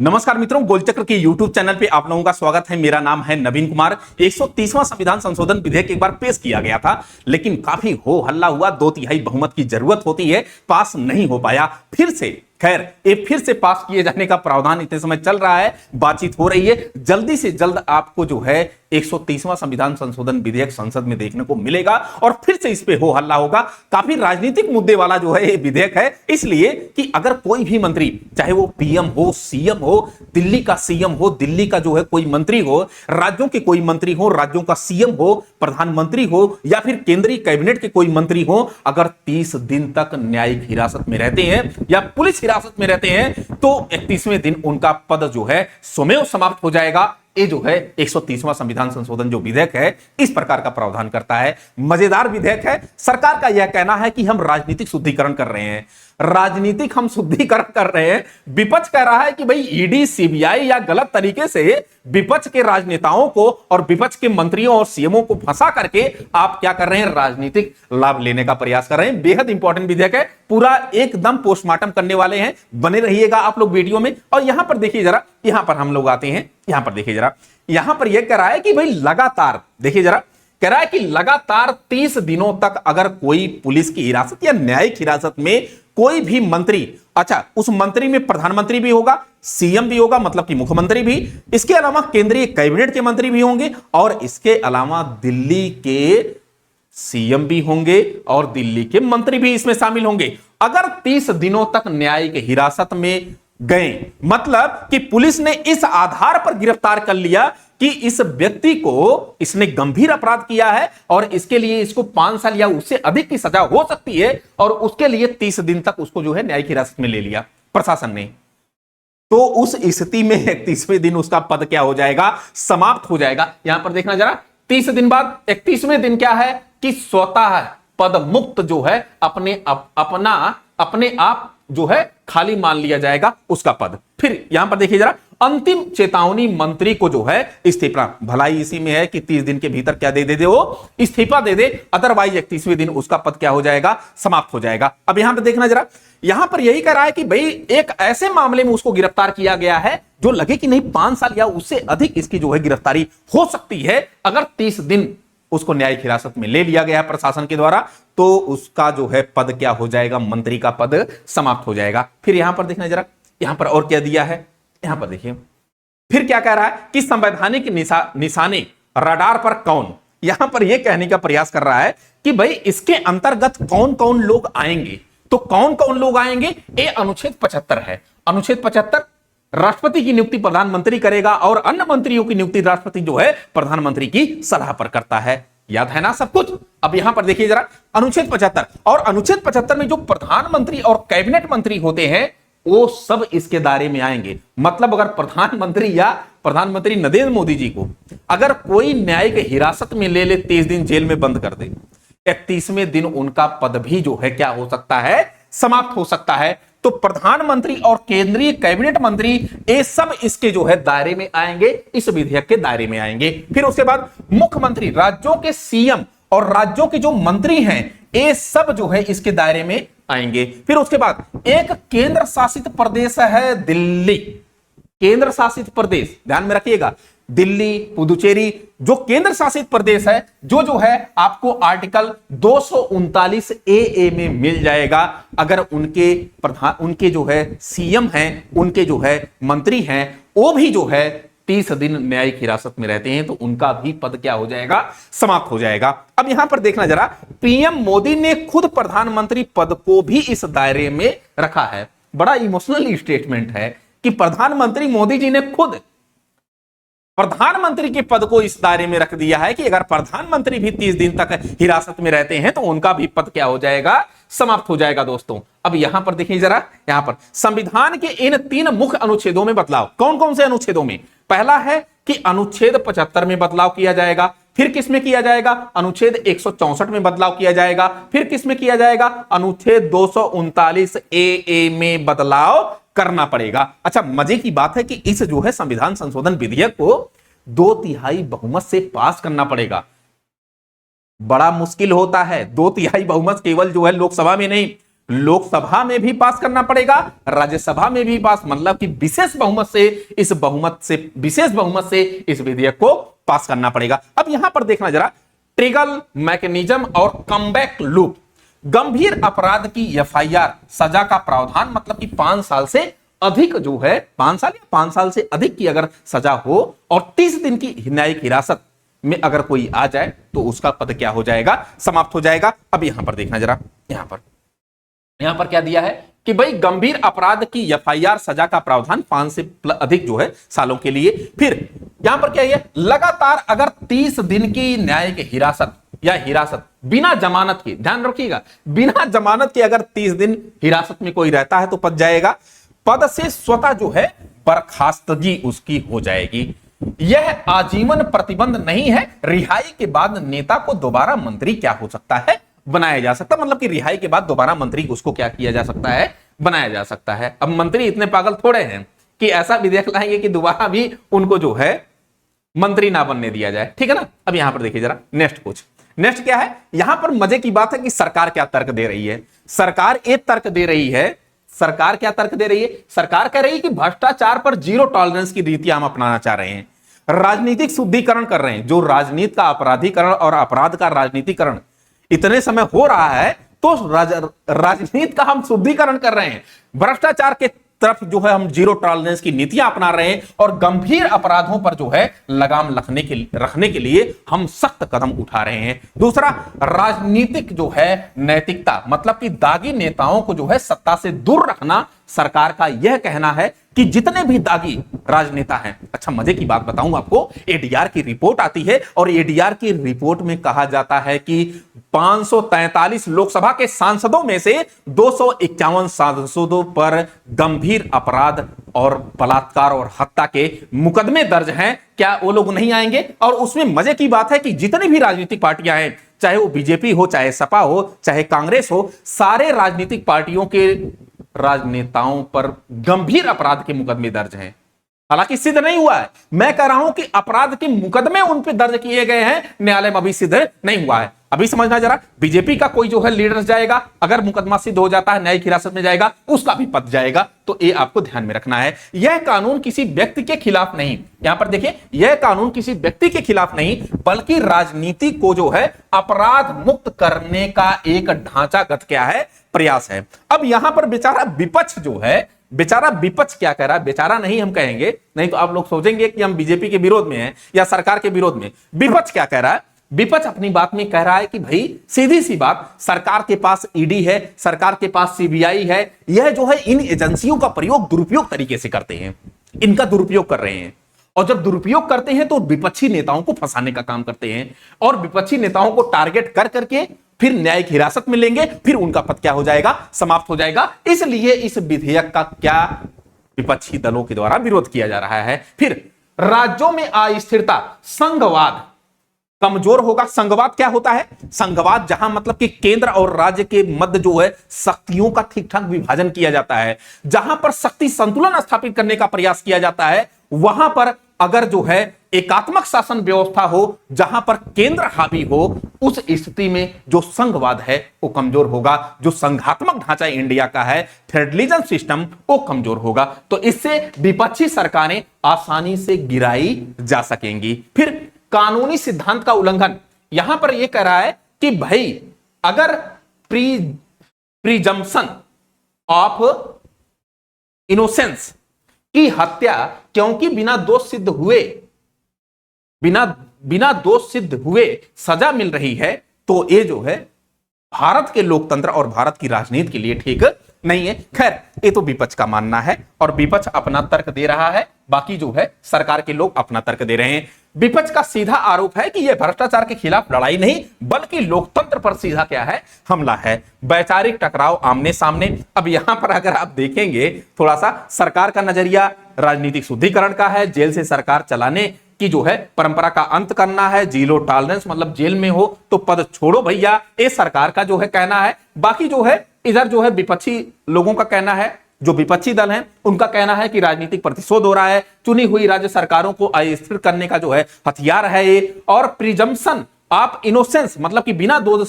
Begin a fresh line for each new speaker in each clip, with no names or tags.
नमस्कार मित्रों, गोलचक्र के YouTube चैनल पे आप लोगों का स्वागत है। मेरा नाम है नवीन कुमार। 130वां संविधान संशोधन विधेयक एक बार पेश किया गया था, लेकिन काफी हो हल्ला हुआ। 2/3 बहुमत की जरूरत होती है, पास नहीं हो पाया। फिर से खैर ये फिर से पास किए जाने का प्रावधान इतने समय चल रहा है, बातचीत हो रही है। जल्दी से जल्द आपको जो है 130वां संविधान संशोधन विधेयक संसद में देखने को मिलेगा और फिर से इस पे हो हल्ला होगा। काफी राजनीतिक मुद्दे वाला जो है ये विधेयक है, इसलिए कि अगर कोई भी मंत्री, चाहे वो पीएम हो, सीएम हो, दिल्ली का सीएम हो, दिल्ली का जो है कोई मंत्री हो, राज्यों के कोई मंत्री हो, राज्यों का सीएम हो, प्रधानमंत्री हो, या फिर केंद्रीय कैबिनेट के कोई मंत्री हो, अगर 30 दिन तक न्यायिक हिरासत में रहते हैं या पुलिस हिरासत में रहते हैं तो 31वें दिन उनका पद जो है स्वमेव समाप्त हो जाएगा। ये जो है 130वां संविधान संशोधन जो विधेयक है इस प्रकार का प्रावधान करता है। मजेदार विधेयक है। सरकार का यह कहना है कि हम राजनीतिक शुद्धिकरण कर रहे हैं, राजनीतिक हम शुद्धिकरण कर रहे हैं। विपक्ष कह रहा है कि भाई ईडी, सीबीआई या गलत तरीके से विपक्ष के राजनेताओं को और विपक्ष के मंत्रियों और सीएमओ को फंसा करके आप क्या कर रहे हैं, राजनीतिक लाभ लेने का प्रयास कर रहे हैं। बेहद इंपॉर्टेंट विधेयक है, पूरा एकदम पोस्टमार्टम करने वाले हैं। बने रहिएगा आप लोग वीडियो में। और यहां पर देखिए जरा, यहां पर हम लोग आते हैं, यहां पर देखिए जरा, यहां पर यह कह रहा है कि भाई लगातार, देखिए जरा, कह रहा है कि लगातार 30 दिनों तक अगर कोई पुलिस की हिरासत या न्यायिक हिरासत में कोई भी मंत्री, अच्छा उस मंत्री में प्रधानमंत्री भी होगा, सीएम भी होगा, मतलब कि मुख्यमंत्री भी, इसके अलावा केंद्रीय कैबिनेट के मंत्री भी होंगे और इसके अलावा दिल्ली के सीएम भी होंगे और दिल्ली के मंत्री भी इसमें शामिल होंगे। अगर 30 दिनों तक न्यायिक हिरासत में गए, मतलब कि पुलिस ने इस आधार पर गिरफ्तार कर लिया कि इस व्यक्ति को, इसने गंभीर अपराध किया है और इसके लिए इसको 5 साल या उससे अधिक की सजा हो सकती है, और उसके लिए 30 दिन तक उसको जो है न्यायिक हिरासत में ले लिया प्रशासन ने, तो उस स्थिति में 31वें दिन उसका पद क्या हो जाएगा, समाप्त हो जाएगा। यहां पर देखना जरा, 30 दिन बाद 31वें दिन क्या है कि स्वतः पद मुक्त जो है अपने आप जो है खाली मान लिया जाएगा उसका पद। फिर यहां पर देखिए जरा, अंतिम चेतावनी मंत्री को जो है इस्तीफा, भलाई इसी में है कि 30 दिन के भीतर क्या दे दे वो इस्तीफा दे दे, अदरवाइज 31वें दिन उसका पद क्या हो जाएगा, समाप्त हो जाएगा। अब यहां पर देखना जरा, यहां पर यही कह रहा है कि भाई एक ऐसे मामले में उसको गिरफ्तार किया गया है जो लगे कि नहीं 5 साल या उससे अधिक इसकी जो है गिरफ्तारी हो सकती है। अगर 30 दिन उसको न्यायिक हिरासत में ले लिया गया प्रशासन के द्वारा, तो उसका जो है पद क्या हो जाएगा, मंत्री का पद समाप्त हो जाएगा। फिर यहां पर देखना जरा, यहां पर और क्या दिया है, यहां पर देखिए फिर क्या कह रहा है कि संवैधानिक निशाने रडार पर कौन, यहां पर यह कहने का प्रयास कर रहा है कि भाई इसके अंतर्गत कौन कौन लोग आएंगे। तो कौन कौन लोग आएंगे, ये अनुच्छेद 75 है। अनुच्छेद 75 राष्ट्रपति की नियुक्ति प्रधानमंत्री करेगा और अन्य मंत्रियों की नियुक्ति राष्ट्रपति जो है प्रधानमंत्री की सलाह पर करता है। याद है ना सब कुछ। अब यहां पर देखिए जरा, अनुच्छेद 75 और अनुच्छेद 75 में जो प्रधानमंत्री और कैबिनेट मंत्री होते हैं वो सब इसके दायरे में आएंगे। मतलब अगर प्रधानमंत्री या प्रधानमंत्री नरेंद्र मोदी जी को अगर कोई न्यायिक हिरासत में ले 30 दिन जेल में बंद कर दे, 31वें दिन उनका पद भी जो है क्या हो सकता है, समाप्त हो सकता है। तो प्रधानमंत्री और केंद्रीय कैबिनेट मंत्री ये सब इसके जो है दायरे में आएंगे, इस विधेयक के दायरे में आएंगे। फिर उसके बाद मुख्यमंत्री, राज्यों के सीएम और राज्यों के जो मंत्री हैं ये सब जो है इसके दायरे में आएंगे। फिर उसके बाद एक केंद्र शासित प्रदेश है दिल्ली, केंद्र शासित प्रदेश ध्यान में रखिएगा, दिल्ली, पुदुचेरी जो केंद्र शासित प्रदेश है, जो है आपको आर्टिकल 239 ए में मिल जाएगा। अगर उनके जो है सीएम हैं, उनके जो है मंत्री हैं, वो भी जो है 30 दिन न्यायिक हिरासत में रहते हैं, तो उनका भी पद क्या हो जाएगा, समाप्त हो जाएगा। अब यहां पर देखना जरा, पीएम मोदी ने खुद प्रधानमंत्री पद को भी इस दायरे में रखा है। बड़ा इमोशनल स्टेटमेंट है कि प्रधानमंत्री मोदी जी ने खुद प्रधानमंत्री के पद को इस दायरे में रख दिया है कि अगर प्रधानमंत्री भी 30 दिन तक हिरासत में रहते हैं तो उनका भी पद क्या हो जाएगा, समाप्त हो जाएगा। दोस्तों अब यहां पर देखिए जरा, यहां पर संविधान के इन 3 मुख्य अनुच्छेदों में बदलाव, कौन कौन से अनुच्छेदों में, पहला है कि अनुच्छेद 75 में बदलाव किया जाएगा। फिर किसमें किया जाएगा, अनुच्छेद 164 में बदलाव किया जाएगा। फिर किसमें किया जाएगा, अनुच्छेद 239 ए में बदलाव करना पड़ेगा। अच्छा मजे की बात है कि इस जो है संविधान संशोधन विधेयक को 2/3 बहुमत से पास करना पड़ेगा। बड़ा मुश्किल होता है 2/3 बहुमत केवल जो है लोकसभा में नहीं, लोकसभा में भी पास करना पड़ेगा, राज्यसभा में भी पास, मतलब कि विशेष बहुमत से विशेष बहुमत से इस विधेयक को पास करना पड़ेगा। अब यहां पर देखना जरा, ट्रिगल मैकेनिज्म और कमबैक लूप। गंभीर अपराध की एफआईआर सजा का प्रावधान, मतलब कि 5 साल से अधिक जो है, 5 साल या 5 साल से अधिक की अगर सजा हो और 30 दिन की न्यायिक हिरासत में अगर कोई आ जाए तो उसका पद क्या हो जाएगा, समाप्त हो जाएगा। अब यहां पर देखना जरा, यहां पर क्या दिया है कि भाई गंभीर अपराध की एफआईआर सजा का प्रावधान 5 से अधिक जो है सालों के लिए। फिर यहां पर क्या है, लगातार अगर 30 दिन की न्यायिक हिरासत या हिरासत बिना जमानत की, ध्यान रखिएगा, बिना जमानत के अगर 30 दिन हिरासत में कोई रहता है तो पद जाएगा, पद से स्वतः जो है बर्खास्तगी उसकी हो जाएगी। यह आजीवन प्रतिबंध नहीं है, रिहाई के बाद नेता को दोबारा मंत्री क्या हो सकता है, बनाया जा सकता, मतलब कि रिहाई के बाद दोबारा मंत्री उसको क्या किया जा सकता है, बनाया जा सकता है। अब मंत्री इतने पागल थोड़े हैं कि ऐसा विधेयक लाएंगे कि दोबारा भी उनको जो है मंत्री ना बनने दिया जाए, ठीक है ना। अब यहां पर देखिए जरा नेक्स्ट क्या है, यहां पर मजे की बात है कि सरकार क्या तर्क दे रही है। सरकार एक तर्क दे रही है, सरकार क्या तर्क दे रही है, सरकार कह रही है कि भ्रष्टाचार पर जीरो टॉलरेंस की नीति हम अपनाना चाह रहे हैं, राजनीतिक शुद्धिकरण कर रहे हैं। जो राजनीति का अपराधीकरण और अपराध का राजनीतिकरण इतने समय हो रहा है, तो राजनीति का हम शुद्धिकरण कर रहे हैं, भ्रष्टाचार के तरफ जो है हम जीरो टॉलरेंस की नीतियां अपना रहे हैं, और गंभीर अपराधों पर जो है लगाम रखने के लिए हम सख्त कदम उठा रहे हैं। दूसरा, राजनीतिक जो है नैतिकता, मतलब कि दागी नेताओं को जो है सत्ता से दूर रखना। सरकार का यह कहना है कि जितने भी दागी राजनेता हैं, अच्छा मजे की बात बताऊं आपको, एडीआर की रिपोर्ट आती है और एडीआर की रिपोर्ट में कहा जाता है कि 543 लोकसभा के सांसदों में से 251 सांसदों पर गंभीर अपराध और बलात्कार और हत्या के मुकदमे दर्ज हैं। क्या वो लोग नहीं आएंगे? और उसमें मजे की बात है कि जितनी भी राजनीतिक पार्टियां हैं, चाहे वो बीजेपी हो, चाहे सपा हो, चाहे कांग्रेस हो, सारे राजनीतिक पार्टियों के राजनेताओं पर गंभीर अपराध के मुकदमे दर्ज हैं। हालांकि सिद्ध नहीं हुआ है, मैं कह रहा हूं कि अपराध के मुकदमे उन पर दर्ज किए गए हैं, न्यायालय में अभी सिद्ध नहीं हुआ है। अभी समझना जरा, बीजेपी का कोई जो है लीडर जाएगा, अगर मुकदमा सिद्ध हो जाता है, न्यायिक हिरासत में जाएगा, उसका भी पद जाएगा। तो ये आपको ध्यान में रखना है। यह कानून किसी व्यक्ति के खिलाफ नहीं, यहां पर देखिए, यह कानून किसी व्यक्ति के खिलाफ नहीं, बल्कि राजनीति को जो है अपराध मुक्त करने का एक ढांचागत क्या है, प्रयास है। अब यहां पर बेचारा विपक्ष जो है, बेचारा विपक्ष क्या कह रहा है, बेचारा नहीं हम कहेंगे, नहीं तो आप लोग सोचेंगे कि हम बीजेपी के विरोध में हैं या सरकार के विरोध में। विपक्ष क्या कह रहा है, विपक्ष अपनी बात में कह रहा है कि भाई सीधी सी बात, सरकार के पास ईडी है, सरकार के पास सीबीआई है, यह जो है इन एजेंसियों का प्रयोग दुरुपयोग तरीके से करते हैं, इनका दुरुपयोग कर रहे हैं। और जब दुरुपयोग करते हैं तो विपक्षी नेताओं को फंसाने का काम करते हैं, और विपक्षी नेताओं को टारगेट कर करके फिर न्यायिक हिरासत में लेंगे, फिर उनका पद क्या हो जाएगा, समाप्त हो जाएगा। इसलिए इस विधेयक का क्या विपक्षी दलों के द्वारा विरोध किया जा रहा है। फिर राज्यों में अस्थिरता, संघवाद कमजोर होगा। संघवाद क्या होता है, संघवाद जहां मतलब कि केंद्र और राज्य के मध्य जो है शक्तियों का ठीक ठाक विभाजन किया जाता है, जहां पर शक्ति संतुलन स्थापित करने का प्रयास किया जाता है, वहां पर अगर जो है एकात्मक शासन व्यवस्था हो, जहां पर केंद्र हावी हो, उस स्थिति में जो संघवाद है वो कमजोर होगा। जो संघात्मक ढांचा इंडिया का है, फेडरलिज्म सिस्टम, वो कमजोर होगा। तो इससे विपक्षी सरकारें आसानी से गिराई जा सकेंगी। फिर कानूनी सिद्धांत का उल्लंघन, यहां पर यह कह रहा है कि भाई अगर प्रिजम्पशन ऑफ इनोसेंस की हत्या क्योंकि बिना दोष सिद्ध हुए सजा मिल रही है, तो ये जो है भारत के लोकतंत्र और भारत की राजनीति के लिए ठीक नहीं है। खैर, ये तो विपक्ष का मानना है और विपक्ष अपना तर्क दे रहा है, बाकी जो है सरकार के लोग अपना तर्क दे रहे हैं। विपक्ष का सीधा आरोप है कि यह भ्रष्टाचार के खिलाफ लड़ाई नहीं, बल्कि लोकतंत्र पर सीधा क्या है, हमला है, वैचारिक टकराव आमने सामने। अब यहां पर अगर आप देखेंगे थोड़ा सा, सरकार का नजरिया राजनीतिक शुद्धिकरण का है, जेल से सरकार चलाने की जो है परंपरा का अंत करना है, जीरो टॉलरेंस, मतलब जेल में हो तो पद छोड़ो भैया, ये सरकार का जो है कहना है। बाकी जो है इधर जो है विपक्षी लोगों का कहना है, जो विपक्षी दल हैं उनका कहना है कि राजनीतिक प्रतिशोध हो रहा है, चुनी हुई राज्य सरकारों को अस्थिर करने का जो है हथियार है ये। और प्रिजम्पशन ऑफ इनोसेंस, मतलब कि बिना दोष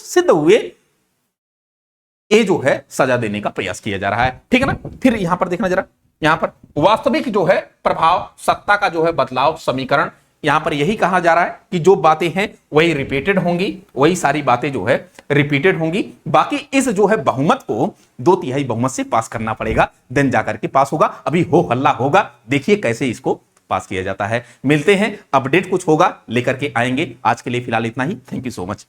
सिद्ध हुए ये जो है सजा देने का प्रयास किया जा रहा है। ठीक है ना। फिर यहां पर देखना जरा, यहां पर वास्तविक जो है प्रभाव सत्ता का जो है बदलाव समीकरण, यहां पर यही कहा जा रहा है कि जो बातें हैं वही रिपीटेड होंगी, वही सारी बातें जो है रिपीटेड होंगी। बाकी इस जो है बहुमत को 2/3 बहुमत से पास करना पड़ेगा, देन जाकर के पास होगा। अभी हो हल्ला होगा, देखिए कैसे इसको पास किया जाता है। मिलते हैं, अपडेट कुछ होगा लेकर के आएंगे। आज के लिए फिलहाल इतना ही। Thank you so much.